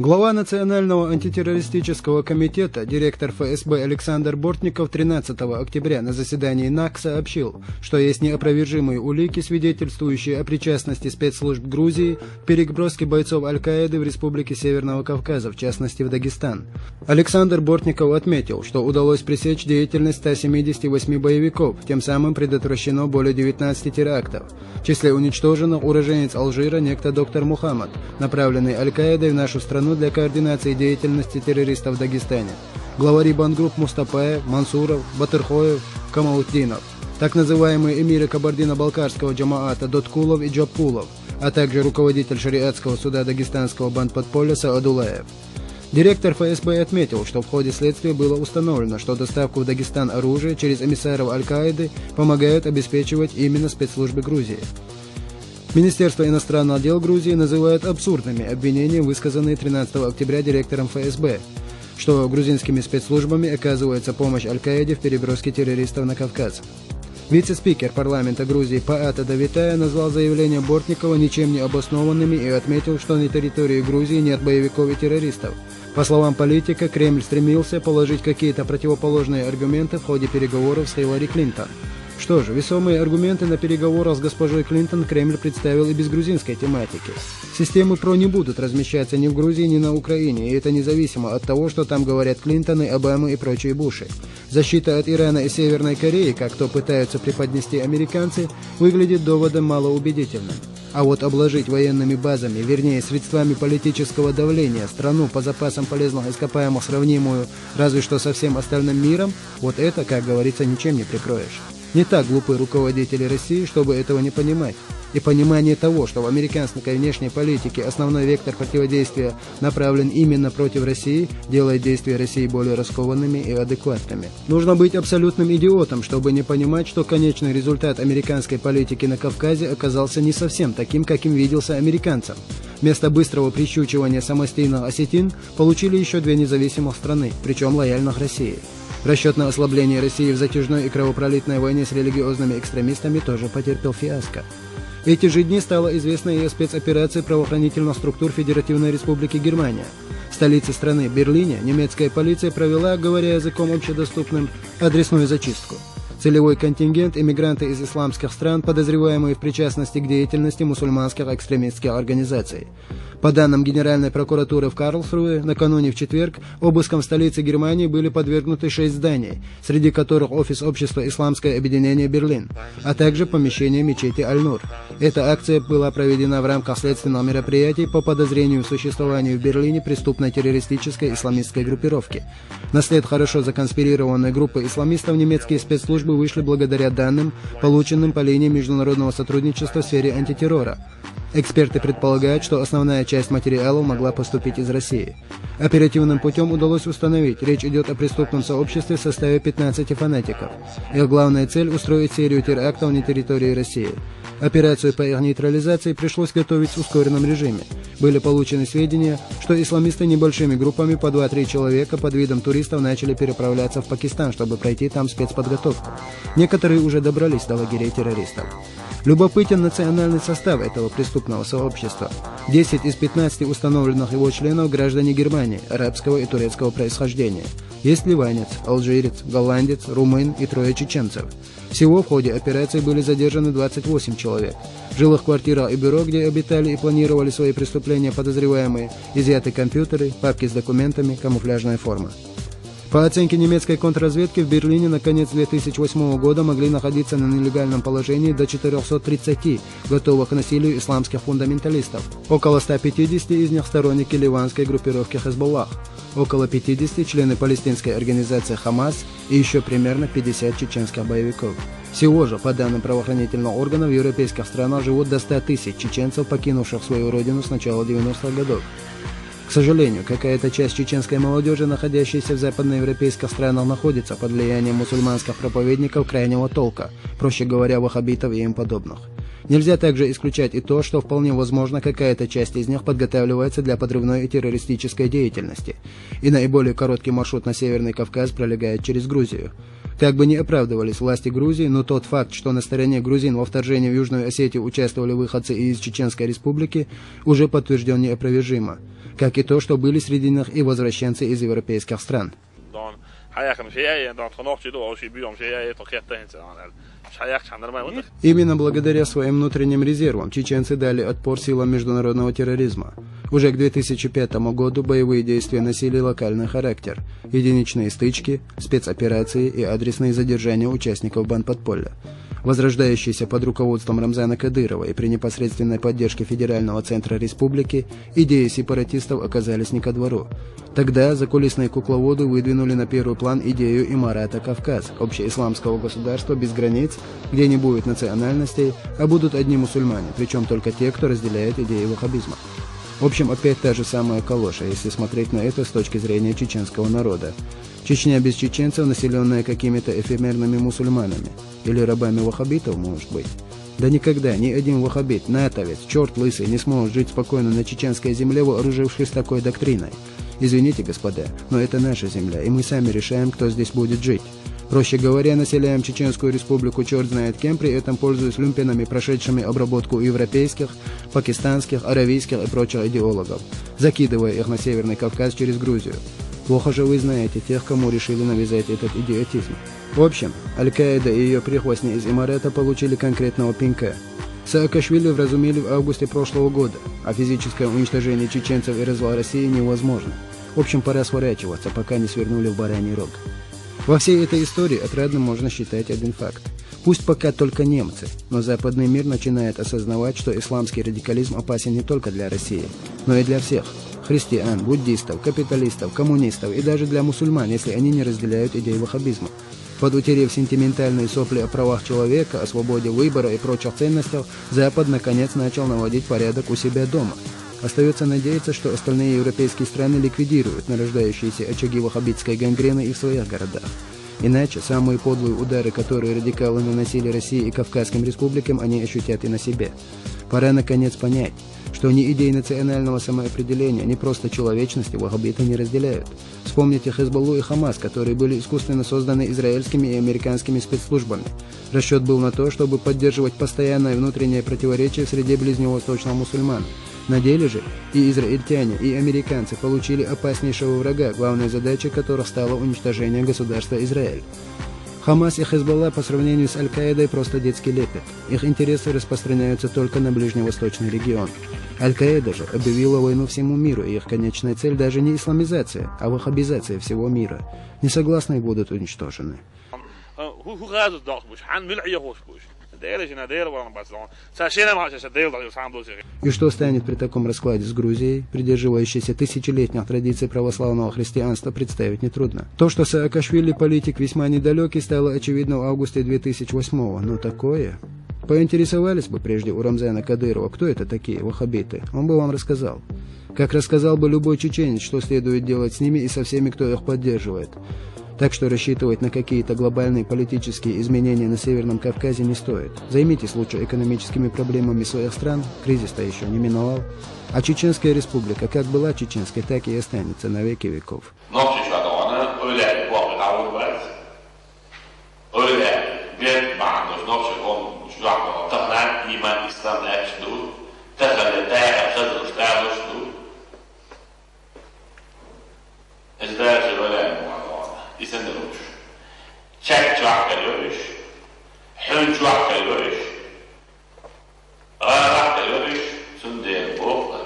Глава Национального антитеррористического комитета, директор ФСБ Александр Бортников 13 октября на заседании НАК сообщил, что есть неопровержимые улики, свидетельствующие о причастности спецслужб Грузии к переброске бойцов Аль-Каиды в Республике Северного Кавказа, в частности в Дагестан. Александр Бортников отметил, что удалось пресечь деятельность 178 боевиков, тем самым предотвращено более 19 терактов. В числе уничтоженных уроженец Алжира некто доктор Мухаммад, направленный Аль-Каидой в нашу страну для координации деятельности террористов в Дагестане. Главари бандгрупп Мустапаев, Мансуров, Батырхоев, Камалутдинов, так называемые эмиры Кабардино-Балкарского джамаата Доткулов и Джабкулов, а также руководитель шариатского суда дагестанского бандподполья Саадулаев. Директор ФСБ отметил, что в ходе следствия было установлено, что доставку в Дагестан оружия через эмиссаров Аль-Каиды помогают обеспечивать именно спецслужбы Грузии. Министерство иностранных дел Грузии называет абсурдными обвинения, высказанные 13 октября директором ФСБ, что грузинскими спецслужбами оказывается помощь Аль-Каиде в переброске террористов на Кавказ. Вице-спикер парламента Грузии Паата Давитая назвал заявления Бортникова ничем не обоснованными и отметил, что на территории Грузии нет боевиков и террористов. По словам политика, Кремль стремился положить какие-то противоположные аргументы в ходе переговоров с Хиллари Клинтон. Что же, весомые аргументы на переговорах с госпожой Клинтон Кремль представил и без грузинской тематики. Системы ПРО не будут размещаться ни в Грузии, ни на Украине, и это независимо от того, что там говорят Клинтоны, Обамы и прочие Буши. Защита от Ирана и Северной Кореи, как то пытаются преподнести американцы, выглядит доводом малоубедительным. А вот обложить военными базами, вернее средствами политического давления, страну по запасам полезных ископаемых, сравнимую разве что со всем остальным миром, вот это, как говорится, ничем не прикроешь. Не так глупы руководители России, чтобы этого не понимать. И понимание того, что в американской внешней политике основной вектор противодействия направлен именно против России, делает действия России более раскованными и адекватными. Нужно быть абсолютным идиотом, чтобы не понимать, что конечный результат американской политики на Кавказе оказался не совсем таким, каким виделся американцам. Вместо быстрого прищучивания самостийных осетин получили еще две независимых страны, причем лояльных России. Расчет на ослабление России в затяжной и кровопролитной войне с религиозными экстремистами тоже потерпел фиаско. В эти же дни стала известна и о спецоперации правоохранительных структур Федеративной Республики Германия. В столице страны, Берлине, немецкая полиция провела, говоря языком общедоступным, адресную зачистку. Целевой контингент – иммигранты из исламских стран, подозреваемые в причастности к деятельности мусульманских экстремистских организаций. По данным Генеральной прокуратуры в Карлсруэ, накануне в четверг обыском в столице Германии были подвергнуты 6 зданий, среди которых офис общества «Исламское объединение Берлин», а также помещение мечети Аль-Нур. Эта акция была проведена в рамках следственных мероприятий по подозрению в существовании в Берлине преступной террористической исламистской группировки. На след хорошо законспирированной группы исламистов немецкие спецслужбы вышли благодаря данным, полученным по линии международного сотрудничества в сфере антитеррора. Эксперты предполагают, что основная часть материалов могла поступить из России. Оперативным путем удалось установить, речь идет о преступном сообществе в составе 15 фанатиков. Их главная цель – устроить серию терактов на территории России. Операцию по их нейтрализации пришлось готовить в ускоренном режиме. Были получены сведения, что исламисты небольшими группами по 2-3 человека под видом туристов начали переправляться в Пакистан, чтобы пройти там спецподготовку. Некоторые уже добрались до лагерей террористов. Любопытен национальный состав этого преступного сообщества. 10 из 15 установленных его членов – граждане Германии, арабского и турецкого происхождения. Есть ливанец, алжирец, голландец, румын и 3 чеченцев. Всего в ходе операции были задержаны 28 человек. В жилых квартирах и бюро, где обитали и планировали свои преступления подозреваемые, изъяты компьютеры, папки с документами, камуфляжная форма. По оценке немецкой контрразведки, в Берлине на конец 2008 года могли находиться на нелегальном положении до 430 готовых к насилию исламских фундаменталистов. Около 150 из них сторонники ливанской группировки Хезболлах, около 50 члены палестинской организации Хамас и еще примерно 50 чеченских боевиков. Всего же, по данным правоохранительных органов, в европейских странах живут до 100 тысяч чеченцев, покинувших свою родину с начала 90-х годов. К сожалению, какая-то часть чеченской молодежи, находящейся в западноевропейских странах, находится под влиянием мусульманских проповедников крайнего толка, проще говоря, ваххабитов и им подобных. Нельзя также исключать и то, что вполне возможно какая-то часть из них подготавливается для подрывной и террористической деятельности, и наиболее короткий маршрут на Северный Кавказ пролегает через Грузию. Как бы ни оправдывались власти Грузии, но тот факт, что на стороне грузин во вторжении в Южную Осетию участвовали выходцы из Чеченской Республики, уже подтвержден неопровержимо, как и то, что были среди них и возвращенцы из европейских стран. Именно благодаря своим внутренним резервам чеченцы дали отпор силам международного терроризма. Уже к 2005 году боевые действия носили локальный характер, единичные стычки, спецоперации и адресные задержания участников бандподполья. Возрождающиеся под руководством Рамзана Кадырова и при непосредственной поддержке Федерального центра республики, идеи сепаратистов оказались не ко двору. Тогда закулисные кукловоды выдвинули на первый план идею имарата Кавказ, общеисламского государства без границ, где не будет национальностей, а будут одни мусульмане, причем только те, кто разделяет идеи ваххабизма. В общем, опять та же самая калоша, если смотреть на это с точки зрения чеченского народа. Чечня без чеченцев, населенная какими-то эфемерными мусульманами. Или рабами ваххабитов, может быть. Да никогда ни один ваххабит, натовец, черт лысый не сможет жить спокойно на чеченской земле, вооружившись такой доктриной. Извините, господа, но это наша земля, и мы сами решаем, кто здесь будет жить. Проще говоря, населяем Чеченскую республику черт знает кем, при этом пользуясь люмпинами, прошедшими обработку европейских, пакистанских, аравийских и прочих идеологов, закидывая их на Северный Кавказ через Грузию. Плохо же вы знаете тех, кому решили навязать этот идиотизм. В общем, Аль-Каида и ее прихвостни из Имарата получили конкретного пинка. Саакашвили вразумили в августе прошлого года, а физическое уничтожение чеченцев и развал России невозможно. В общем, пора сворачиваться, пока не свернули в бараний рог. Во всей этой истории отрадным можно считать один факт. Пусть пока только немцы, но западный мир начинает осознавать, что исламский радикализм опасен не только для России, но и для всех. Христиан, буддистов, капиталистов, коммунистов и даже для мусульман, если они не разделяют идеи ваххабизма. Подутерев сентиментальные сопли о правах человека, о свободе выбора и прочих ценностях, Запад наконец начал наводить порядок у себя дома. Остается надеяться, что остальные европейские страны ликвидируют нарождающиеся очаги ваххабитской гангрены и в своих городах. Иначе самые подлые удары, которые радикалы наносили России и Кавказским республикам, они ощутят и на себе. Пора наконец понять, что ни идей национального самоопределения, ни просто человечности ваххабиты не разделяют. Вспомните Хезболлу и Хамас, которые были искусственно созданы израильскими и американскими спецслужбами. Расчет был на то, чтобы поддерживать постоянное внутреннее противоречие в среде ближневосточных мусульман. На деле же и израильтяне, и американцы получили опаснейшего врага, главной задачей которых стало уничтожение государства Израиль. Хамас и Хезболла по сравнению с Аль-Каидой просто детский лепет. Их интересы распространяются только на ближневосточный регион. Аль-Каида же объявила войну всему миру, и их конечная цель даже не исламизация, а ваххабизация всего мира. Несогласные будут уничтожены. И что станет при таком раскладе с Грузией, придерживающейся тысячелетних традиций православного христианства, представить нетрудно. То, что Саакашвили политик весьма недалекий, стало очевидно в августе 2008-го, но такое... Поинтересовались бы прежде у Рамзана Кадырова, кто это такие ваххабиты, он бы вам рассказал. Как рассказал бы любой чеченец, что следует делать с ними и со всеми, кто их поддерживает. Так что рассчитывать на какие-то глобальные политические изменения на Северном Кавказе не стоит. Займитесь лучше экономическими проблемами своих стран, кризис-то еще не миновал. А Чеченская республика как была чеченской, так и останется на веки веков. Sun del Bo,